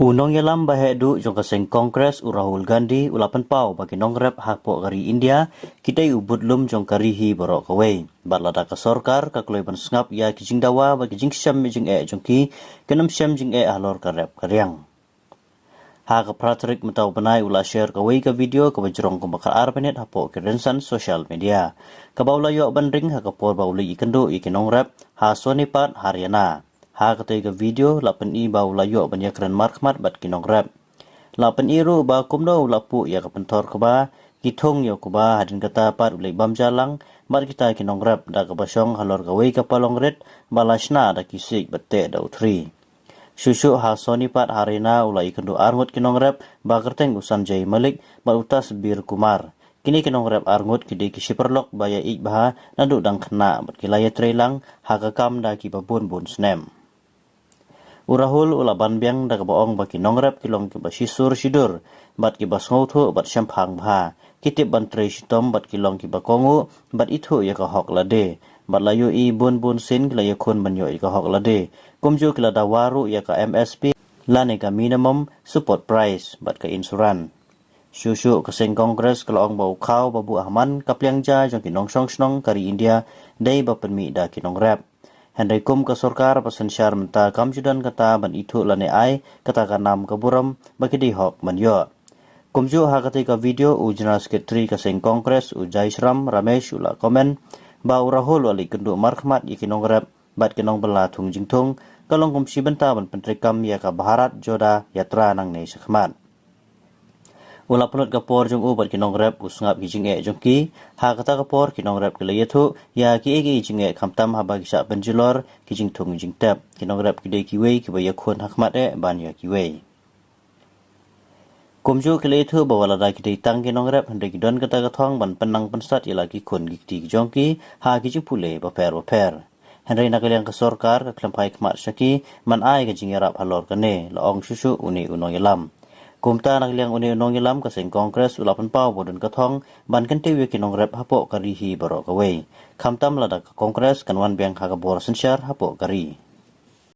Unong yalam bahedu jong kaseng Kongres Rahul Gandhi ulapan pau bagi nongrep hakpo kari India kita ubud lum jong karihi borok kawai. Balada ka sorkar ka kloiban sngap ya kijing dawa bagi jing syam jing jong ki kenam syam jing halor karep karyang. Ha ka pratrik mataw banai ula share kawai ka video ka bajrong kumbakar arbanet hapo kerensan social media. Ka baula yo bandring ha ka por bauli ikendo ikinongrep ha sonipat Haryana. Ha katay ka video lapan i ba ulayo banya keren markmat bat kinong rap. Lapan i ru ba kumdo lapu ya kapentor ka ba kitong yo ka ba hadin kata pat ulay bamjalang bat kita kinong rap da ka basyong halor kaway ka palong red balashna da kisik bate da utri. Susu ha soni pat Haryana ulay ikendu arngut kinong rap ba kerteng usan jay malik ba utas bir kumar. Kini kinong rap arngut kidi kisiperlok baya ik baha nanduk dang kena bat kilaya trelang ha kakam da ki babun bun snem. Urahul ulaban biang da kabaong baki nongrep kilong ki basisur sidur bat ki basngotho bat syampang bha kitip bantre sitom bat kilong ki bakongu bat ithu ya ka hok lade bat layu i bun sin kilaya khun banyo i ka hok lade kumju kila da waru ya ka MSP lane ka minimum support price bat ka insuran Syusyu kaseng Kongres kalaong bau kau babu ahman kapliang ja jong kinong snong kari India dai bapenmi da kinong rep Hendai kum ke sorkar pasan syar menta kamjudan kata ban itu lane ai kata kanam kaburam bagi dihok manyo. Kumju ha ketika video ujna sekretari kaseng Kongres ujai Shram Ramesh ula komen ba urahul wali kenduk markhmat ikinong rep bat kinong bela thung jingthung kalong kumsi benta ban pentrikam ya ka Bharat Joda Yatra nang nei sakhmat. Ula punut kapor jong ubat kinong rep usngap kijing jong ki ha kata kapor kinong rep kilayathu ya ki egi jing khamtam ha bagi sa penjulor kijing thung jing tap kinong rep kidai kiwei ki baya khun hakmat ban ya kiwei kumju kilayathu bawala da kidai tang kinong rep hendai kidon kata kathong ban penang pensat ila ki khun gikti jong ki ha kijing pule baper hendai nakaliang ka sorkar ka klampai khmat saki man ai ka jing yarap halor kane laong susu uni unong yalam Kumta nagliang uni unong yalam kaseng Kongres ulapan pau bodon kathong ban kentiwi kinong rep hapo karihi barok kawai. Kamtam lada ka Kongres kanwan biang hakabor sensyar hapo kari.